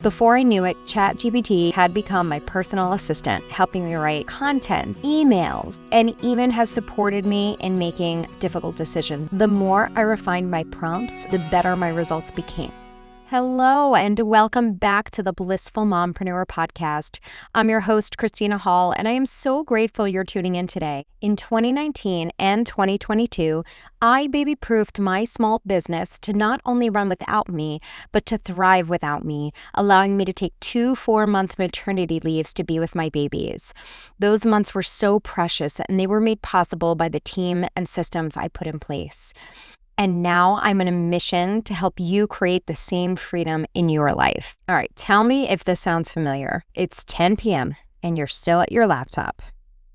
Before I knew it, ChatGPT had become my personal assistant, helping me write content, emails, and even has supported me in making difficult decisions. The more I refined my prompts, the better my results became. Hello, and welcome back to the Blissful Mompreneur podcast. I'm your host, Christina Hall, and I am so grateful you're tuning in today. In 2019 and 2022, I baby-proofed my small business to not only run without me, but to thrive without me, allowing me to take 2 4-month maternity leaves to be with my babies. Those months were so precious, and they were made possible by the team and systems I put in place. And now I'm on a mission to help you create the same freedom in your life. All right, tell me if this sounds familiar. It's 10 p.m. and you're still at your laptop,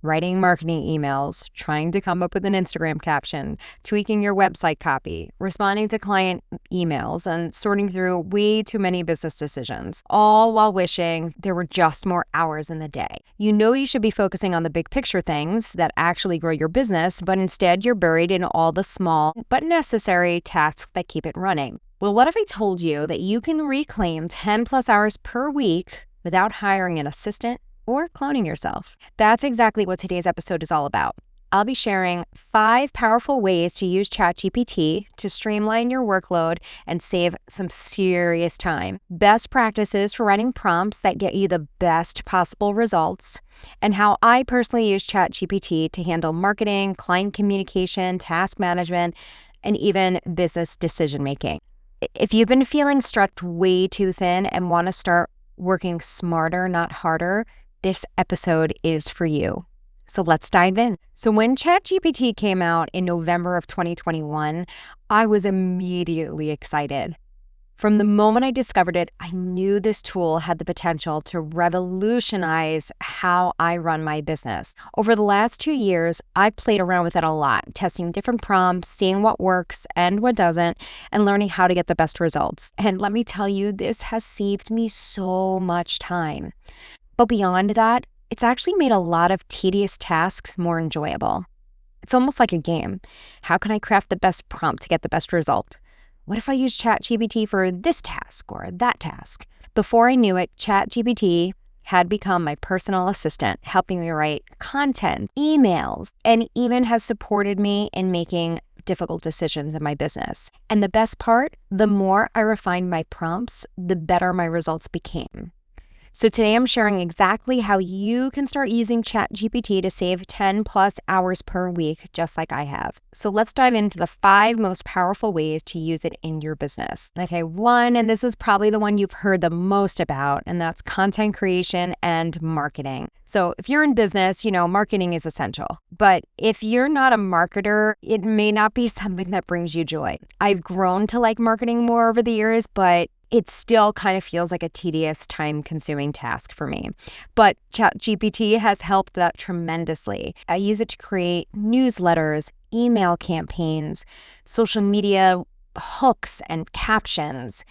writing marketing emails, trying to come up with an Instagram caption, tweaking your website copy, responding to client emails, and sorting through way too many business decisions, all while wishing there were just more hours in the day. You know you should be focusing on the big picture things that actually grow your business, but instead you're buried in all the small but necessary tasks that keep it running. Well, what if I told you that you can reclaim 10 plus hours per week without hiring an assistant or cloning yourself? That's exactly what today's episode is all about. I'll be sharing 5 powerful ways to use ChatGPT to streamline your workload and save some serious time, best practices for writing prompts that get you the best possible results, and how I personally use ChatGPT to handle marketing, client communication, task management, and even business decision-making. If you've been feeling stretched way too thin and want to start working smarter, not harder, this episode is for you. So let's dive in. So when ChatGPT came out in November of 2021, I was immediately excited. From the moment I discovered it, I knew this tool had the potential to revolutionize how I run my business. Over the last 2 years, I've played around with it a lot, testing different prompts, seeing what works and what doesn't, and learning how to get the best results. And let me tell you, this has saved me so much time. But beyond that, it's actually made a lot of tedious tasks more enjoyable. It's almost like a game. How can I craft the best prompt to get the best result? What if I use ChatGPT for this task or that task? Before I knew it, ChatGPT had become my personal assistant, helping me write content, emails, and even has supported me in making difficult decisions in my business. And the best part, the more I refined my prompts, the better my results became. So today I'm sharing exactly how you can start using ChatGPT to save 10 plus hours per week, just like I have. So let's dive into the 5 most powerful ways to use it in your business. Okay, 1, and this is probably the one you've heard the most about, and that's content creation and marketing. So if you're in business, marketing is essential. But if you're not a marketer, it may not be something that brings you joy. I've grown to like marketing more over the years, but it still kind of feels like a tedious, time-consuming task for me. But ChatGPT has helped that tremendously. I use it to create newsletters, email campaigns, social media hooks and captions,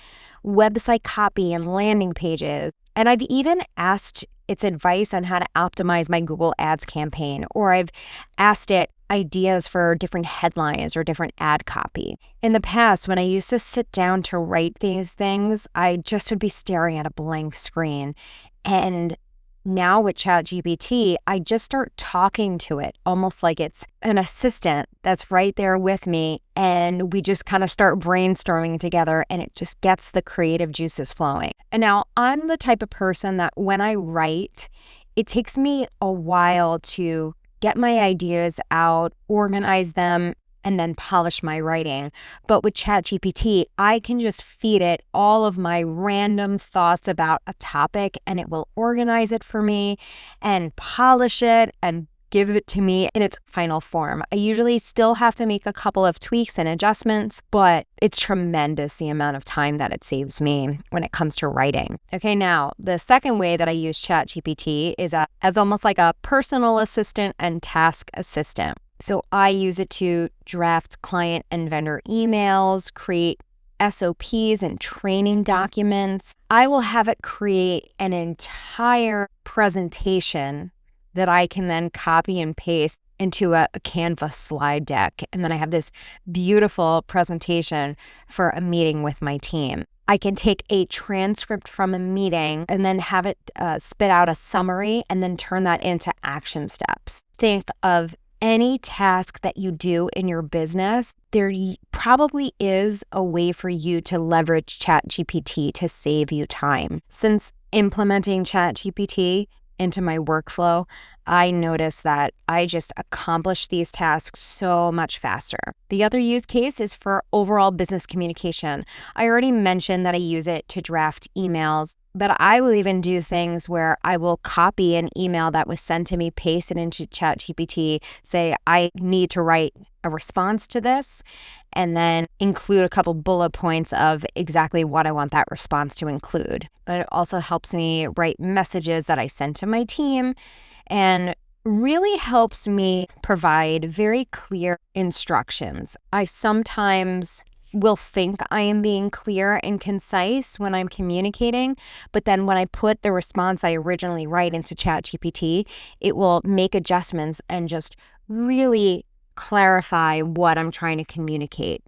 website copy and landing pages. And I've even asked its advice on how to optimize my Google Ads campaign, or I've asked it ideas for different headlines or different ad copy. In the past, when I used to sit down to write these things, I just would be staring at a blank screen. And now with ChatGPT, I just start talking to it almost like it's an assistant that's right there with me, and we just kind of start brainstorming together, and it just gets the creative juices flowing. And now I'm the type of person that when I write, it takes me a while to get my ideas out, organize them, and then polish my writing. But with ChatGPT, I can just feed it all of my random thoughts about a topic, and it will organize it for me and polish it and give it to me in its final form. I usually still have to make a couple of tweaks and adjustments, but it's tremendous the amount of time that it saves me when it comes to writing. Okay, now the second way that I use ChatGPT is as almost like a personal assistant and task assistant. So I use it to draft client and vendor emails, create SOPs and training documents. I will have it create an entire presentation that I can then copy and paste into a Canva slide deck. And then I have this beautiful presentation for a meeting with my team. I can take a transcript from a meeting and then have it spit out a summary and then turn that into action steps. Think of any task that you do in your business. There probably is a way for you to leverage ChatGPT to save you time. Since implementing ChatGPT into my workflow, I noticed that I just accomplish these tasks so much faster. The other use case is for overall business communication. I already mentioned that I use it to draft emails, but I will even do things where I will copy an email that was sent to me, paste it into ChatGPT, say, I need to write a response to this, and then include a couple bullet points of exactly what I want that response to include. But it also helps me write messages that I send to my team and really helps me provide very clear instructions. I sometimes will think I am being clear and concise when I'm communicating, but then when I put the response I originally write into ChatGPT, it will make adjustments and just really clarify what I'm trying to communicate,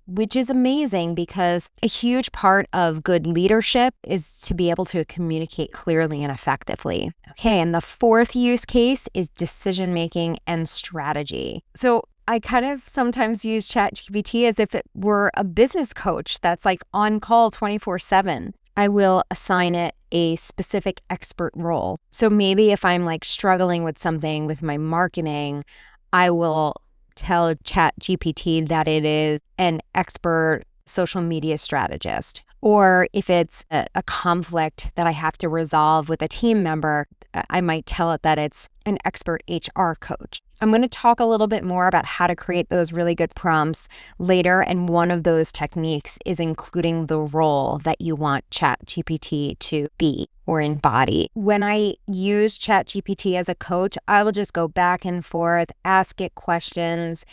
which is amazing because a huge part of good leadership is to be able to communicate clearly and effectively. Okay, and the fourth use case is decision-making and strategy. So I kind of sometimes use ChatGPT as if it were a business coach that's like on call 24/7. I will assign it a specific expert role. So maybe if I'm like struggling with something with my marketing, I will tell ChatGPT that it is an expert social media strategist. Or if it's a conflict that I have to resolve with a team member, I might tell it that it's an expert HR coach. I'm going to talk a little bit more about how to create those really good prompts later, and one of those techniques is including the role that you want ChatGPT to be or embody. When I use ChatGPT as a coach, I will just go back and forth, ask it questions.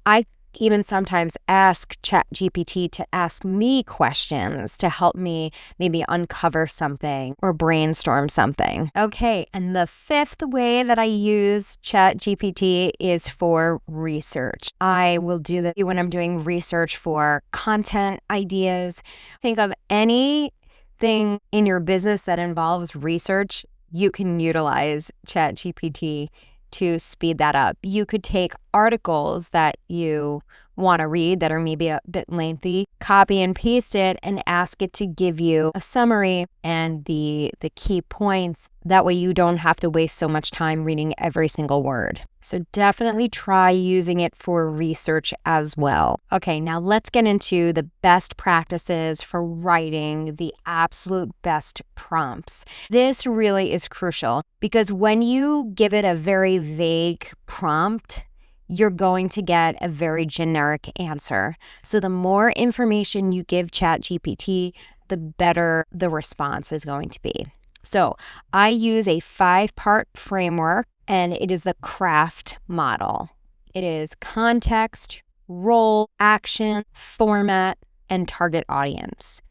I even sometimes ask ChatGPT to ask me questions to help me maybe uncover something or brainstorm something. Okay, and the fifth way that I use ChatGPT is for research. I will do that when I'm doing research for content ideas. Think of anything in your business that involves research, you can utilize ChatGPT to speed that up. You could take articles that you want to read that are maybe a bit lengthy, copy and paste it and ask it to give you a summary and the key points. That way you don't have to waste so much time reading every single word. So definitely try using it for research as well. Okay, now let's get into the best practices for writing the absolute best prompts. This really is crucial because when you give it a very vague prompt, you're going to get a very generic answer. So the more information you give ChatGPT, the better the response is going to be. So I use a 5-part framework, and it is the CRAFT model. It is context, role, action, format, and target audience.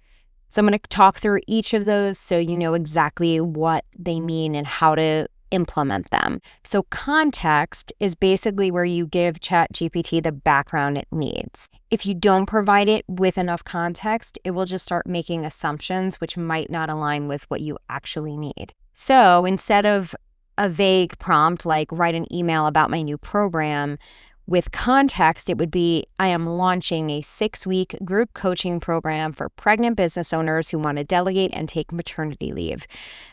So I'm going to talk through each of those so you know exactly what they mean and how to implement them. So context is basically where you give ChatGPT the background it needs. If you don't provide it with enough context, it will just start making assumptions which might not align with what you actually need. So instead of a vague prompt like write an email about my new program, with context, it would be, I am launching a 6-week group coaching program for pregnant business owners who want to delegate and take maternity leave.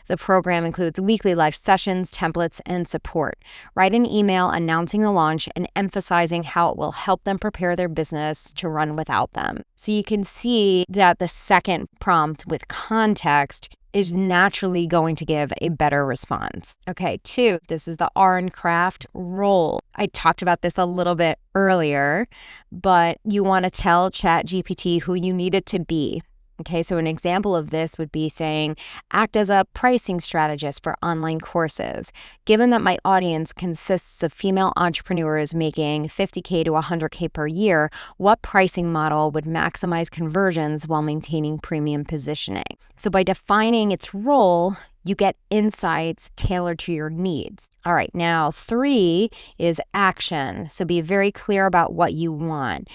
The program includes weekly live sessions, templates, and support. Write an email announcing the launch and emphasizing how it will help them prepare their business to run without them. So you can see that the second prompt with context is naturally going to give a better response. Okay, 2, this is the R in craft, role. I talked about this a little bit earlier, but you want to tell ChatGPT who you need it to be. Okay, so an example of this would be saying, act as a pricing strategist for online courses. Given that my audience consists of female entrepreneurs making $50K to $100K per year, what pricing model would maximize conversions while maintaining premium positioning? So by defining its role, you get insights tailored to your needs. All right, now 3 is action. So be very clear about what you want.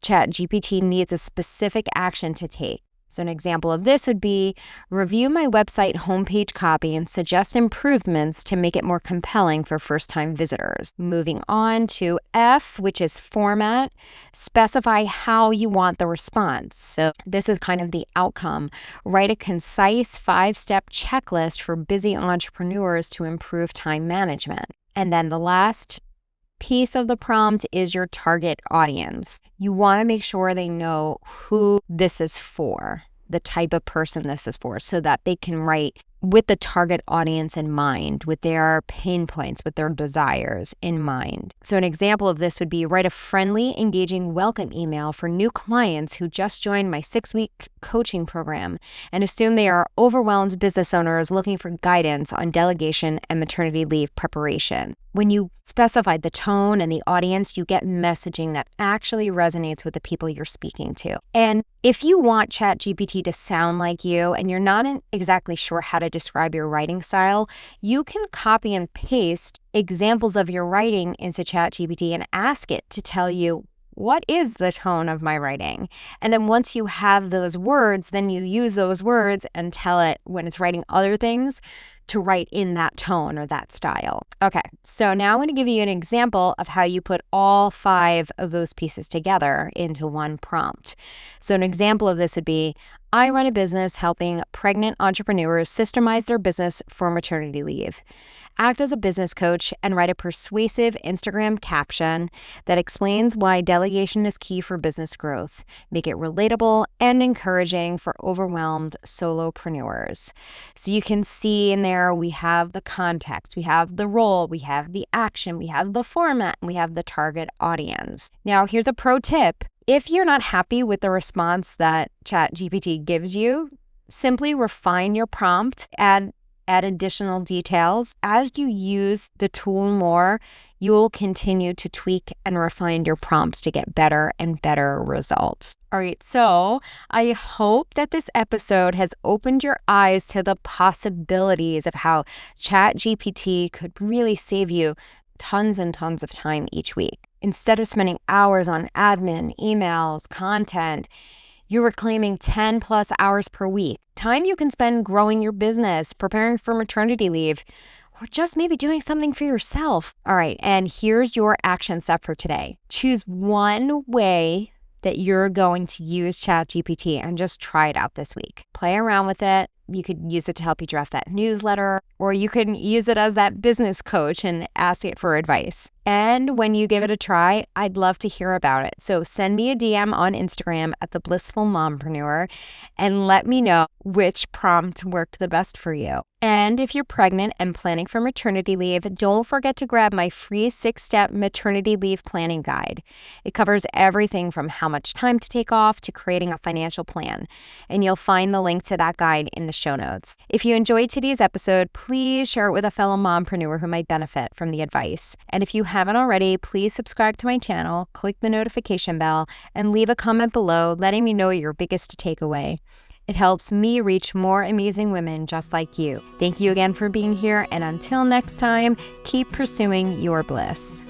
ChatGPT needs a specific action to take. So an example of this would be review my website homepage copy and suggest improvements to make it more compelling for first-time visitors. Moving on to F, which is format, specify how you want the response. So this is kind of the outcome. Write a concise 5-step checklist for busy entrepreneurs to improve time management. And then the last piece of the prompt is your target audience. You want to make sure they know who this is for, the type of person this is for, so that they can write with the target audience in mind, with their pain points, with their desires in mind. So an example of this would be write a friendly, engaging welcome email for new clients who just joined my 6-week coaching program and assume they are overwhelmed business owners looking for guidance on delegation and maternity leave preparation. When you specify the tone and the audience, you get messaging that actually resonates with the people you're speaking to. And if you want ChatGPT to sound like you and you're not exactly sure how to describe your writing style, you can copy and paste examples of your writing into ChatGPT and ask it to tell you, what is the tone of my writing? And then once you have those words, then you use those words and tell it when it's writing other things to write in that tone or that style. Okay, so now I'm going to give you an example of how you put all 5 of those pieces together into one prompt. So an example of this would be, I run a business helping pregnant entrepreneurs systemize their business for maternity leave. Act as a business coach and write a persuasive Instagram caption that explains why delegation is key for business growth. Make it relatable and encouraging for overwhelmed solopreneurs. So you can see in there we have the context, we have the role, we have the action, we have the format, and we have the target audience. Now, here's a pro tip. If you're not happy with the response that ChatGPT gives you, simply refine your prompt, add additional details. As you use the tool more, you'll continue to tweak and refine your prompts to get better and better results. All right, so I hope that this episode has opened your eyes to the possibilities of how ChatGPT could really save you tons and tons of time each week. Instead of spending hours on admin, emails, content, you're reclaiming 10 plus hours per week. Time you can spend growing your business, preparing for maternity leave, or just maybe doing something for yourself. All right, and here's your action step for today. Choose one way that you're going to use ChatGPT and just try it out this week. Play around with it. You could use it to help you draft that newsletter, or you can use it as that business coach and ask it for advice. And when you give it a try, I'd love to hear about it. So send me a DM on Instagram at The Blissful Mompreneur and let me know which prompt worked the best for you. And if you're pregnant and planning for maternity leave, don't forget to grab my free 6-step maternity leave planning guide. It covers everything from how much time to take off to creating a financial plan. And you'll find the link to that guide in the show notes. If you enjoyed today's episode, please share it with a fellow mompreneur who might benefit from the advice. And if you haven't already, please subscribe to my channel, click the notification bell, and leave a comment below letting me know your biggest takeaway. It helps me reach more amazing women just like you. Thank you again for being here, and until next time, keep pursuing your bliss.